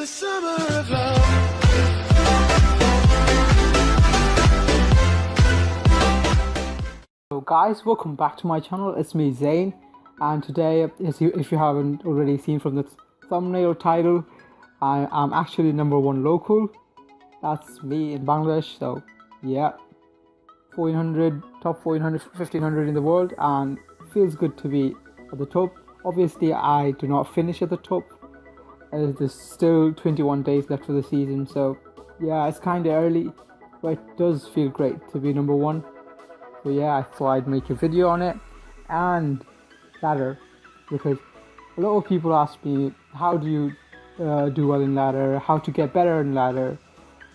the summer of love. So guys, welcome back to my channel. It's me, Zane, and today, if you haven't already seen from the thumbnail title, I'm actually #1 local. That's me in Bangladesh. So yeah, 1400, top 1400, 1500 in the world, and feels good to be at the top. Obviously, I do not finish at the top. There's still 21 days left for the season, so yeah, it's kind of early, but it does feel great to be #1. So yeah, I thought I'd make a video on it and ladder, because a lot of people ask me how do you do well in ladder, how to get better in ladder,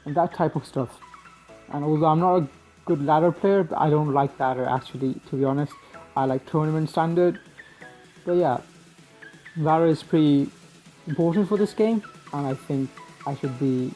and that type of stuff. And although I'm not a good ladder player, but I don't like ladder actually, to be honest. I like tournament standard. But yeah, ladder is pretty important for this game, and I think I should be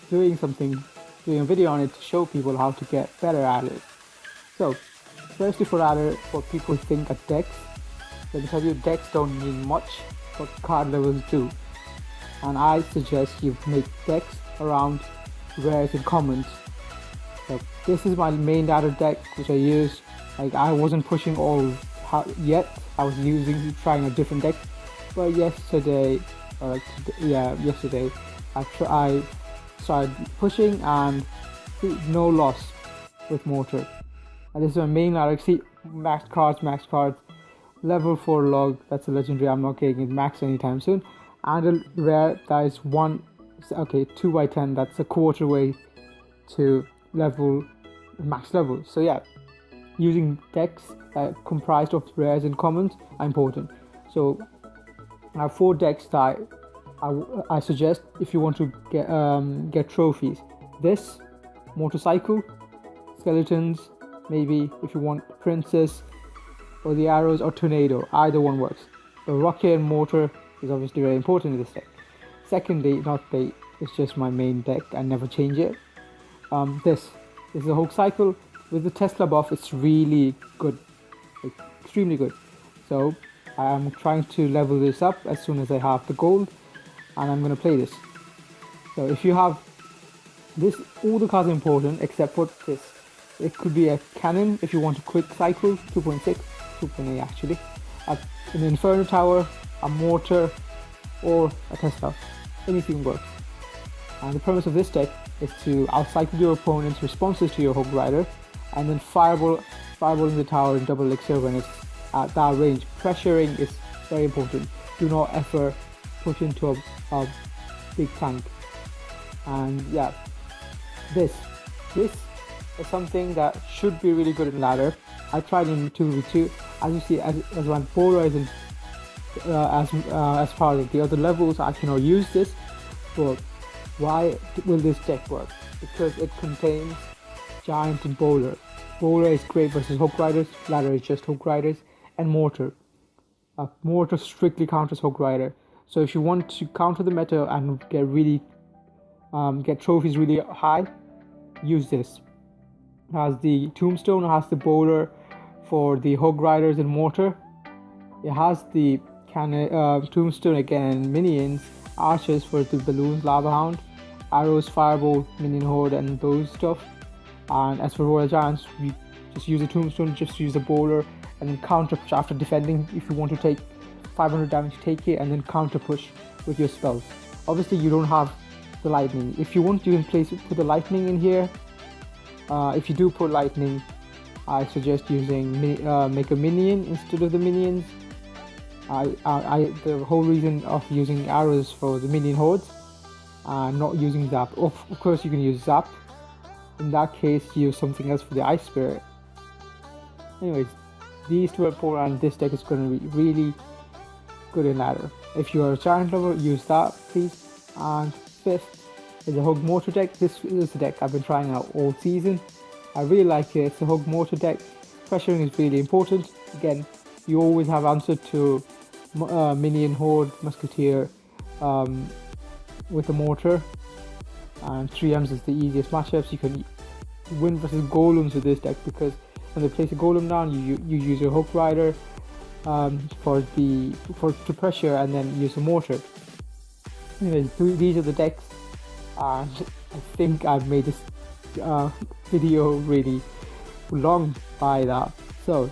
doing a video on it to show people how to get better at it. So, firstly for ladder, what people think are decks. Let me tell you, decks don't mean much, but card levels do. And I suggest you make decks around rares and commons. So this is my main ladder deck which I use. Like, I wasn't pushing all yet. I was trying a different deck. But yesterday, I started pushing and no loss with mortar. And this is my main ladder. See, max cards, level 4 log, that's a legendary. I'm not getting it max anytime soon. And a rare that is 2x10, that's a quarter way to max level. So yeah, using decks comprised of rares and commons are important. So I have 4 decks that I suggest if you want to get trophies. This, motorcycle, skeletons, maybe if you want princess, or the arrows, or tornado. Either one works. The rocket and mortar is obviously very important in this deck. Secondly, it's just my main deck. I never change it. This is a Hulk cycle with the Tesla buff. It's really good, like, extremely good. So I'm trying to level this up as soon as I have the gold, and I'm gonna play this. So if you have this, all the cards are important except for this. It could be a cannon if you want a quick cycle, 2.6, 2.8 actually, an Inferno Tower, a mortar, or a Tesla. Anything works. And the premise of this deck is to outcycle your opponent's responses to your Hook Rider, and then fireballing the tower in double elixir when it's at that range. Pressuring is very important. Do not ever push into a big tank. And yeah, this is something that should be really good in ladder. I tried in 2v2. As you see, as my Bora isn't as far as the other levels, I cannot use this. But why will this deck work? Because it contains Giant and Bowler. Bowler is great versus Hook Riders. Ladder is just Hook Riders. And Mortar. Mortar strictly counters Hook Rider. So if you want to counter the meta and get trophies really high, use this. It has the Tombstone, it has the Bowler for the Hook Riders and Mortar. It has the Tombstone again, minions, archers for the balloons, Lava Hound, arrows, fireball, minion horde, and those stuff. And as for Royal Giants, we just use a Tombstone, just use a Bowler, and then counter push after defending. If you want to take 500 damage, take it, and then counter push with your spells. Obviously, you don't have the lightning. If you want, you can put the lightning in here. If you do put lightning, I suggest using make a minion instead of the minions. The whole reason of using arrows for the minion hordes, not using zap. Of course, you can use zap. In that case, use something else for the ice spirit. Anyways, these two are important, and this deck is going to be really good in ladder. If you are a giant lover, use that, please. And fifth is a Hug Mortar deck. This is the deck I've been trying out all season. I really like it. It's a Hug Mortar deck. Pressuring is really important. Again, you always have answer to minion horde, musketeer with a mortar, and 3Ms is the easiest matchups. You can win versus golems with this deck, because when they place a golem down, you use your Hook Rider to pressure, and then use a mortar. Anyways, these are the decks, and I think I've made this video really long by that. So,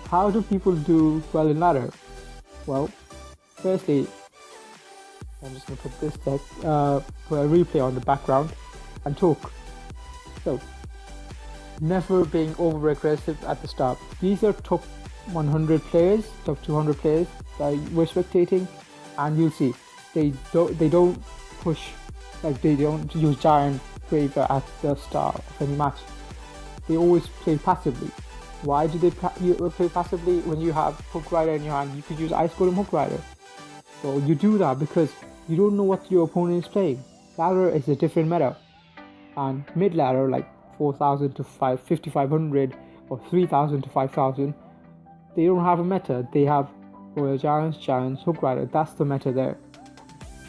how do people do well in ladder? Well, firstly, I'm just going to put this deck for a replay on the background and talk. So, never being over aggressive at the start. These are top 100 players, top 200 players that we're spectating, and you'll see they don't push, like they don't use giant braver at the start of any match. They always play passively. Why do they play passively? When you have Hook Rider in your hand, you could use Ice Golem Hook Rider. So you do that because you don't know what your opponent is playing. Ladder is a different meta, and mid ladder like 4,000 to 5,500 or 3,000 to 5,000, they don't have a meta. They have Royal Giants, Hook Rider. That's the meta there.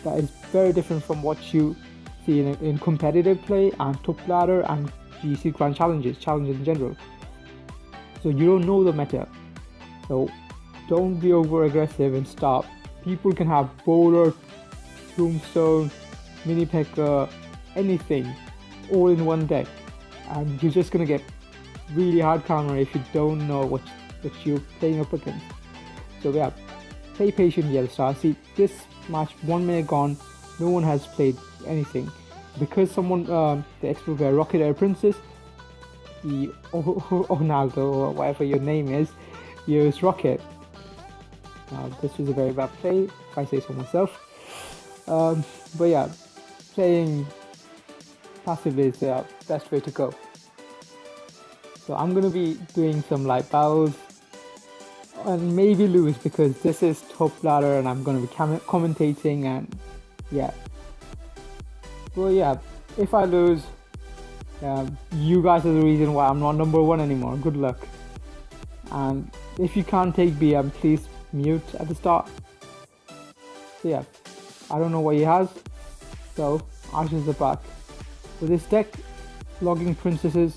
That is very different from what you see in competitive play and top ladder and GC Grand challenges in general. So you don't know the meta. So don't be over aggressive and stop. People can have Bowler, Tombstone, Mini P.E.K.K.A, anything, all in one deck, and you're just gonna get really hard counter if you don't know what you're playing up against. So yeah, play patiently at the start. See, this match 1 minute gone, no one has played anything because someone the expert player Rocket Air Princess, the Ronaldo or whatever your name is, used Rocket. Now this was a very bad play if I say so myself. But yeah, playing passively is the best way to go. So I'm gonna be doing some light battles and maybe lose because this is top ladder and I'm gonna be commentating, and yeah. Well, yeah, if I lose, you guys are the reason why I'm not number 1 anymore. Good luck. And if you can't take BM, please mute at the start. So yeah, I don't know what he has, so Ashes are back. With this deck, logging princesses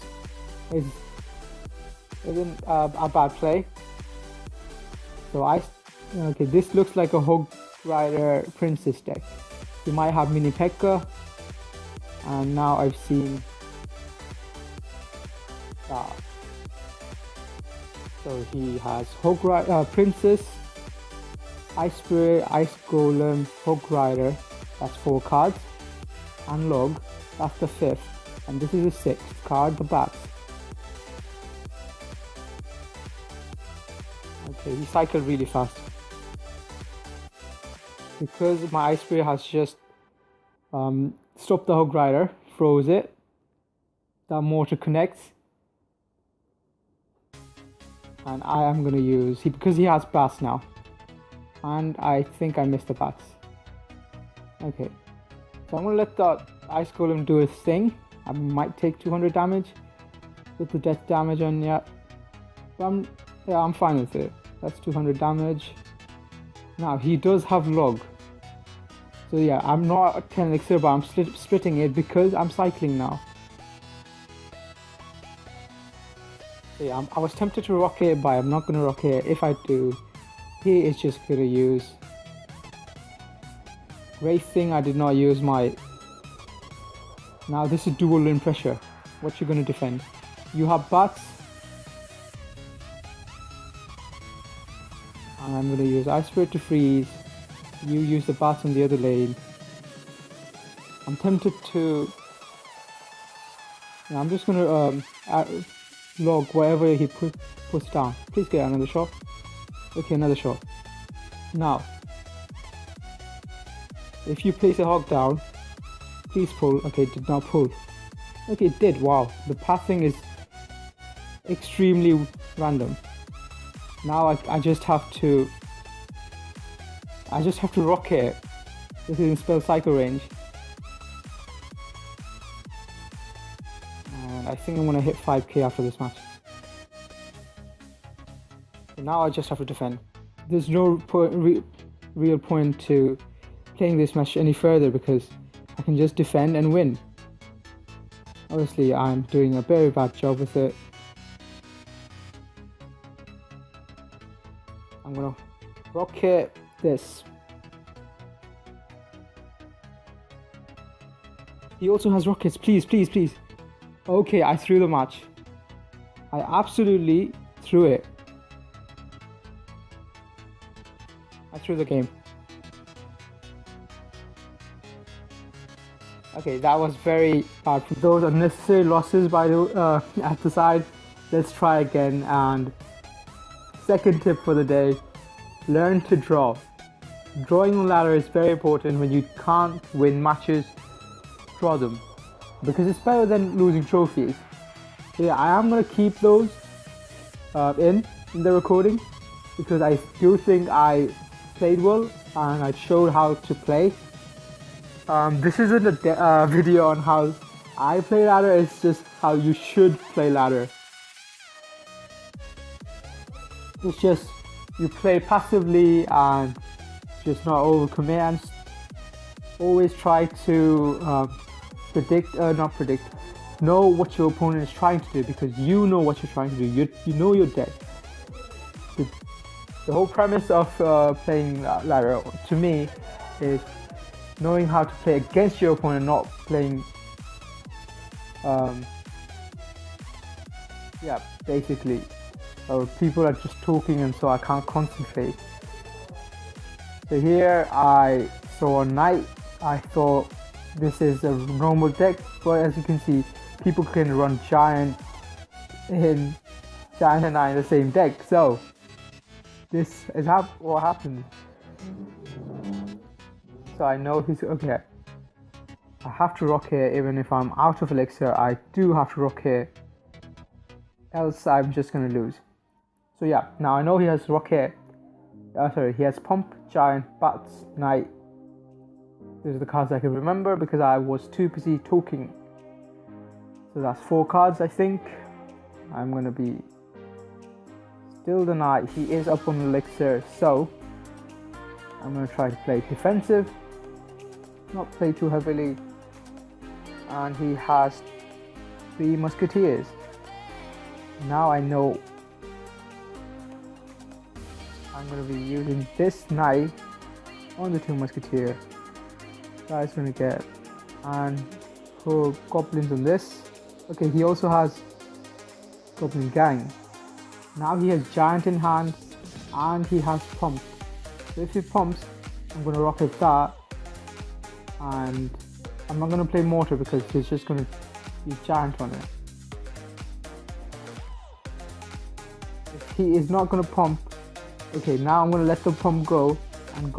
isn't a bad play. So okay, this looks like a Hook Rider Princess deck. You might have Mini P.E.K.K.A, and now I've seen so he has Hook Rider, Princess, Ice Spirit, Ice Golem, Hook Rider. That's 4 cards, and Log. That's the 5th, and this is the 6th card, the bats. Okay, he cycled really fast. Because my Ice Spirit has just stopped the Hook Rider, froze it, that mortar connects, and I am going to use, because he has bats now, and I think I missed the bats. Okay, so I'm going to let the Ice Golem do his thing. I might take 200 damage with the death damage on, yeah, but I'm fine with it. That's 200 damage. Now he does have Log, so yeah, I'm not a 10 elixir, but I'm splitting it because I'm cycling now. So yeah, I was tempted to rocket, but I'm not going to rocket. If I do, he is just going to use Wraith thing. I did not use my... Now this is dual in pressure. What you going to defend? You have bats. And I'm going to use Ice Spirit to freeze. You use the bats on the other lane. I'm tempted to... I'm just going to log whatever he puts down. Please get another shot. Okay, another shot. Now, if you place a hog down, please pull. Okay, it did not pull. Okay, it did. Wow, the pathing is extremely random. Now I just have to rocket. This is in spell cycle range. And I think I'm gonna hit 5k after this match. So now I just have to defend. There's no real point to playing this match any further because I can just defend and win. Obviously, I'm doing a very bad job with it. I'm gonna rocket this. He also has rockets. Please, please, please. Okay, I threw the match. I absolutely threw it. I threw the game. Okay, that was very bad. For those unnecessary losses by the at the side, let's try again. And second tip for the day: learn to draw. Drawing on ladder is very important. When you can't win matches, draw them, because it's better than losing trophies. So yeah, I am gonna keep those in the recording, because I do think I played well and I showed how to play. This isn't a video on how I play ladder, it's just how you should play ladder. It's just you play passively and just not overcommit, and always try to know what your opponent is trying to do, because you know what you're trying to do. You know you're dead. The whole premise of playing ladder, to me, is knowing how to play against your opponent, not playing. Yeah, basically, people are just talking, and so I can't concentrate. So here I saw a knight. I thought this is a normal deck, but as you can see, people can run giant and knight in the same deck. So this is what happened. So I know he's okay. I have to rock here, even if I'm out of elixir. I do have to rock here, else I'm just gonna lose. So yeah, now I know he has rock here. He has pump, giant, bats, knight. These are the cards I can remember because I was too busy talking. So that's 4 cards, I think. I'm gonna be still the knight. He is up on elixir, so I'm gonna try to play defensive, not play too heavily. And he has 3 musketeers. Now I know I'm going to be using this knight on the 2 musketeer. Guy's going to get, and put goblins on this. Okay, he also has goblin gang. Now he has giant in hand and he has pump. So if he pumps, I'm going to rocket that, and I'm not going to play mortar because he's just going to be giant on it. If he is not going to pump, okay, now I'm going to let the pump go and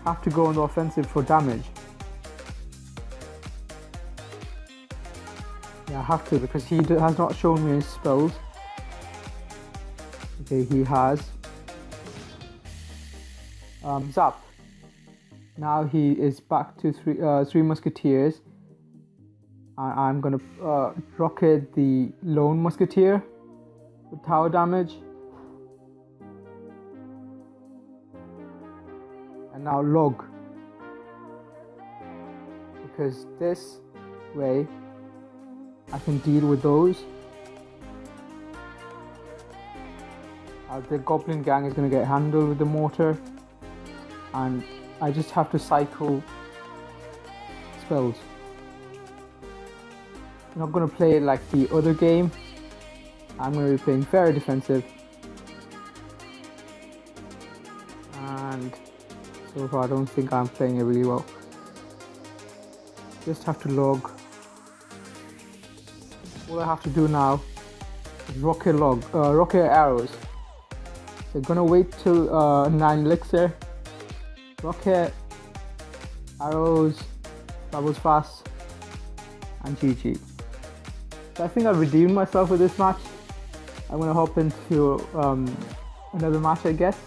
have to go on the offensive for damage. Yeah, I have to, because he has not shown me his spells. Okay, he has Zap. Now he is back to 3 musketeers. I'm going to rocket the lone musketeer with tower damage. And now log, because this way I can deal with those. The goblin gang is going to get handled with the mortar, and I just have to cycle spells. I'm not going to play it like the other game. I'm going to be playing very defensive, and so far I don't think I'm playing it really well. Just have to log. All I have to do now is rocket arrows. So I'm gonna wait till 9 elixir. Rocket arrows, bubbles fast, and GG. So I think I've redeemed myself with this match. I'm gonna hop into another match, I guess.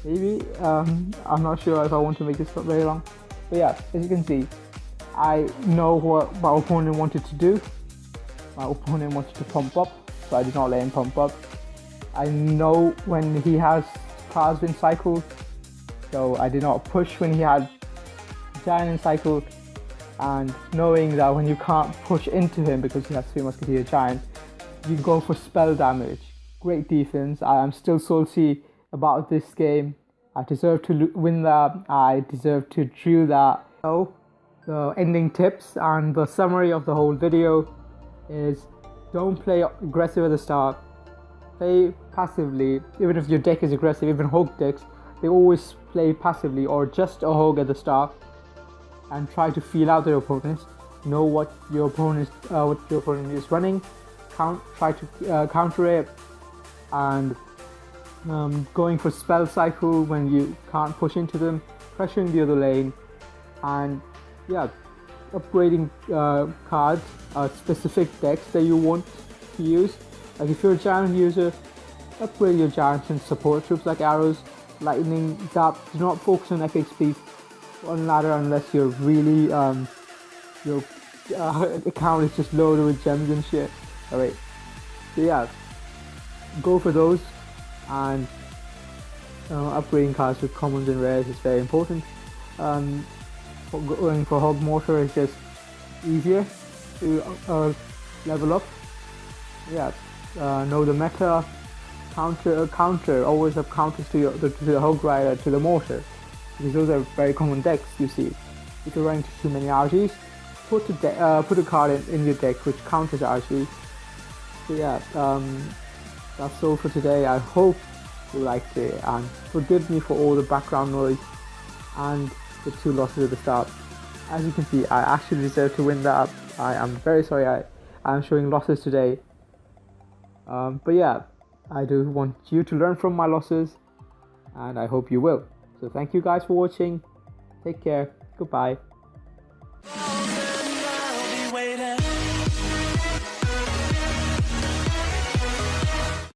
Maybe. I'm not sure if I want to make this very long. But yeah, as you can see, I know what my opponent wanted to do. My opponent wanted to pump up, so I did not let him pump up. I know when he has cards been cycled, so I did not push when he had giant in cycle. And knowing that when you can't push into him because he has 3 musketeer giant, you go for spell damage. Great defense. I am still salty about this game. I deserve to win that. I deserve to drew that. So the ending tips and the summary of the whole video is don't play aggressive at the start. Play passively. Even if your deck is aggressive, even hog decks, they always play passively or just a hog at the start and try to feel out their opponents. Know what your opponent is running. Try to counter it, and going for spell cycle when you can't push into them, pressuring the other lane, and yeah, upgrading cards, specific decks that you want to use. Like if you're a giant user, upgrade your giants and support troops like arrows, lightning, zap. Do not focus on epic speed on ladder unless you're really your account is just loaded with gems and shit. Alright, so yeah, go for those, and upgrading cards with commons and rares is very important. Going for hog mortar is just easier to level up. Yeah, know the meta. Counter. Always have counters to the hog rider, to the mortar, because those are very common decks. You see, if you're running too many RGs, put a card in your deck which counters RG. So yeah, that's all for today. I hope you liked it, and forgive me for all the background noise and the 2 losses at the start. As you can see, I actually deserve to win that. I am very sorry I am showing losses today. But yeah, I do want you to learn from my losses, and I hope you will. So thank you guys for watching. Take care. Goodbye.